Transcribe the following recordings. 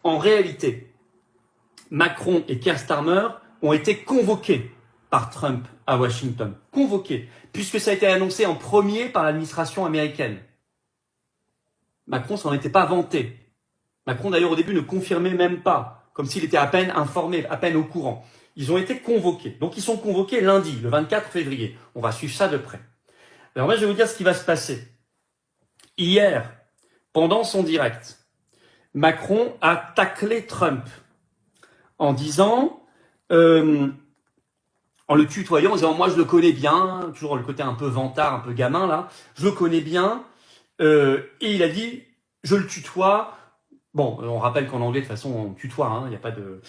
En réalité, Macron et Keir Starmer ont été convoqués par Trump à Washington. Convoqués, puisque ça a été annoncé en premier par l'administration américaine. Macron s'en était pas vanté. Macron, d'ailleurs, au début, ne confirmait même pas, comme s'il était à peine informé, à peine au courant. Ils ont été convoqués. Donc, ils sont convoqués lundi, le 24 février. On va suivre ça de près. Alors, moi, je vais vous dire ce qui va se passer. Hier, pendant son direct, Macron a taclé Trump en disant, en le tutoyant, en disant, moi, je le connais bien, toujours le côté un peu vantard, un peu gamin, là, je le connais bien, et il a dit, je le tutoie. Bon, on rappelle qu'en anglais, de toute façon, on tutoie, hein, il n'y a pas de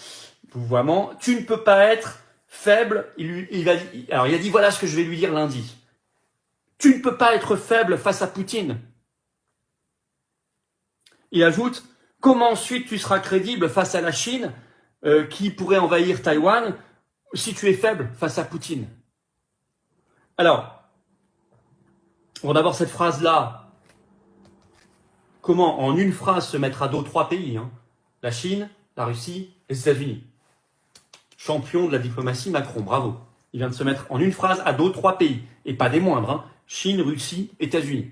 vouvoiement. Tu ne peux pas être faible. Alors, il a dit, voilà ce que je vais lui dire lundi. Tu ne peux pas être faible face à Poutine. Il ajoute, comment ensuite tu seras crédible face à la Chine, qui pourrait envahir Taïwan, si tu es faible face à Poutine? Alors, on va d'abord cette phrase-là. Comment, en une phrase, se mettre à dos 3 pays, hein? La Chine, la Russie, les États-Unis. Champion de la diplomatie, Macron, bravo. Il vient de se mettre en une phrase à dos 3 pays, et pas des moindres, hein? Chine, Russie, États-Unis.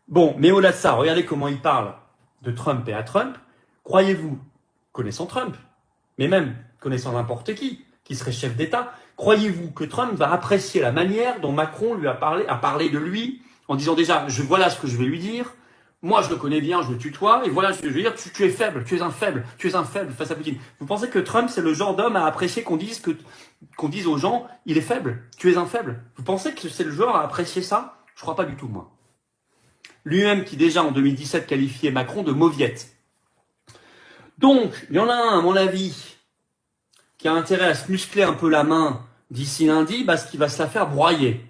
Bon, mais au-delà de ça, regardez comment il parle de Trump et à Trump. Croyez-vous, connaissant Trump, mais même connaissant n'importe qui serait chef d'État, croyez-vous que Trump va apprécier la manière dont Macron lui a parlé de lui, en disant déjà, voilà ce que je vais lui dire, moi je le connais bien, je le tutoie, et voilà ce que je veux dire, tu es faible, tu es un faible face à Poutine. Vous pensez que Trump, c'est le genre d'homme à apprécier qu'on dise aux gens, il est faible, tu es un faible? Vous pensez que c'est le genre à apprécier ça? Je crois pas du tout, moi. Lui-même qui déjà en 2017 qualifiait Macron de mauviette. Donc, il y en a un, à mon avis, qui a intérêt à se muscler un peu la main d'ici lundi, parce qu'il va se la faire broyer,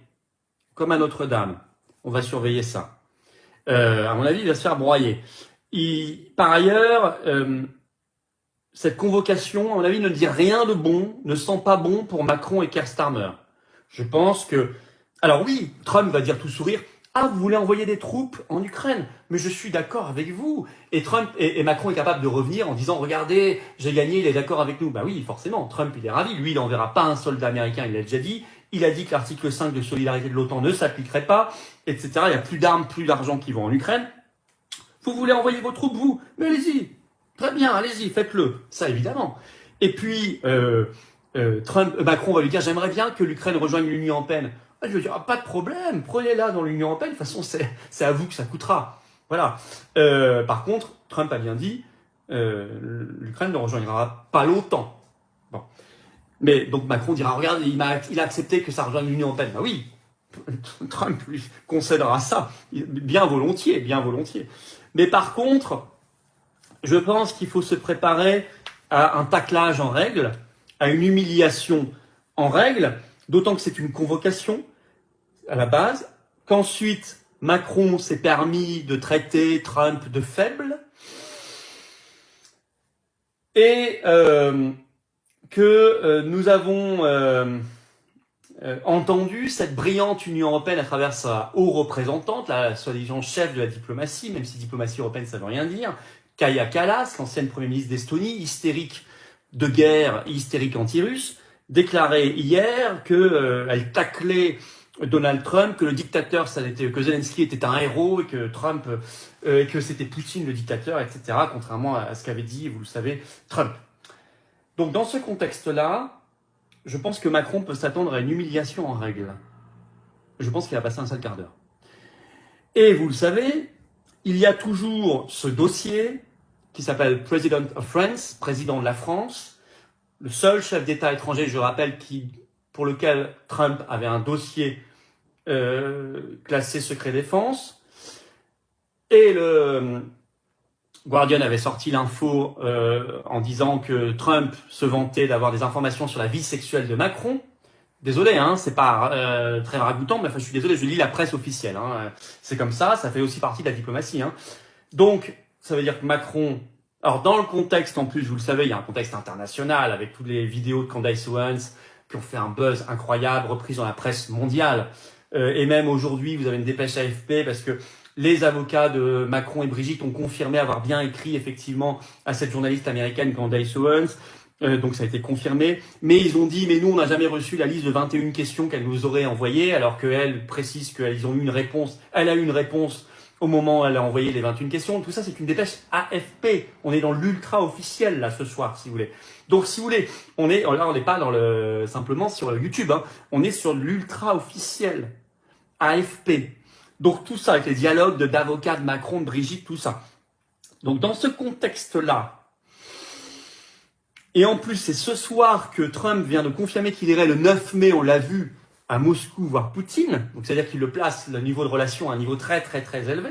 comme à Notre-Dame. On va surveiller ça. À mon avis, il va se faire broyer. Par ailleurs, cette convocation, à mon avis, ne dit rien de bon, ne sent pas bon pour Macron et Keir Starmer. Je pense que... Alors oui, Trump va dire tout sourire, « Ah, vous voulez envoyer des troupes en Ukraine? Mais je suis d'accord avec vous. » Et Macron est capable de revenir en disant, « Regardez, j'ai gagné, il est d'accord avec nous. » Bah oui, forcément, Trump, il est ravi. Lui, il n'enverra pas un soldat américain, il l'a déjà dit. Il a dit que l'article 5 de solidarité de l'OTAN ne s'appliquerait pas, etc. Il n'y a plus d'armes, plus d'argent qui vont en Ukraine. Vous voulez envoyer vos troupes, vous? Mais allez-y. Très bien, allez-y, faites-le. Ça, évidemment. Et puis, Macron va lui dire, j'aimerais bien que l'Ukraine rejoigne l'Union européenne. Je lui dis, pas de problème, prenez-la dans l'Union européenne. De toute façon, c'est à vous que ça coûtera. Voilà. Par contre, Trump a bien dit, l'Ukraine ne rejoindra pas l'OTAN. Bon. Mais donc Macron dira, regarde, il a accepté que ça rejoigne l'Union européenne. Bah oui, Trump lui concédera ça, bien volontiers, bien volontiers. Mais par contre, je pense qu'il faut se préparer à un taclage en règle, à une humiliation en règle, d'autant que c'est une convocation à la base, qu'ensuite Macron s'est permis de traiter Trump de faible, et que nous avons entendu cette brillante Union européenne à travers sa haute représentante, la soi-disant chef de la diplomatie, même si diplomatie européenne ça veut rien dire, Kaja Kallas, l'ancienne Premier ministre d'Estonie, hystérique de guerre, hystérique anti-russe, déclarait hier qu'elle taclait Donald Trump, que le dictateur, que Zelensky était un héros et que Trump, que c'était Poutine le dictateur, etc. Contrairement à ce qu'avait dit, vous le savez, Trump. Donc dans ce contexte-là, je pense que Macron peut s'attendre à une humiliation en règle. Je pense qu'il a passé un sale quart d'heure. Et vous le savez, il y a toujours ce dossier qui s'appelle President of France, président de la France, le seul chef d'État étranger, je rappelle, pour lequel Trump avait un dossier classé secret défense. Et le Guardian avait sorti l'info en disant que Trump se vantait d'avoir des informations sur la vie sexuelle de Macron. Désolé, hein, c'est pas très ragoûtant, mais enfin, je suis désolé, je lis la presse officielle. Hein. C'est comme ça fait aussi partie de la diplomatie. Hein. Donc, ça veut dire que Macron... Alors, dans le contexte, en plus, vous le savez, il y a un contexte international avec toutes les vidéos de Candace Owens qui ont fait un buzz incroyable, reprises dans la presse mondiale. Et même aujourd'hui, vous avez une dépêche AFP parce que Les avocats de Macron et Brigitte ont confirmé avoir bien écrit effectivement à cette journaliste américaine Candace Owens. Donc ça a été confirmé. Mais ils ont dit, mais nous on n'a jamais reçu la liste de 21 questions qu'elle nous aurait envoyées, alors qu'elle précise qu'ils ont eu une réponse. Elle a eu une réponse au moment où elle a envoyé les 21 questions. Tout ça c'est une dépêche AFP. On est dans l'ultra officiel là ce soir, si vous voulez. Donc si vous voulez, on n'est pas dans simplement sur YouTube, hein. On est sur l'ultra officiel AFP. Donc tout ça avec les dialogues d'avocats de Macron, de Brigitte, tout ça. Donc dans ce contexte-là, et en plus c'est ce soir que Trump vient de confirmer qu'il irait le 9 mai, on l'a vu, à Moscou voir Poutine. Donc c'est-à-dire qu'il le place, le niveau de relation à un niveau très très très élevé.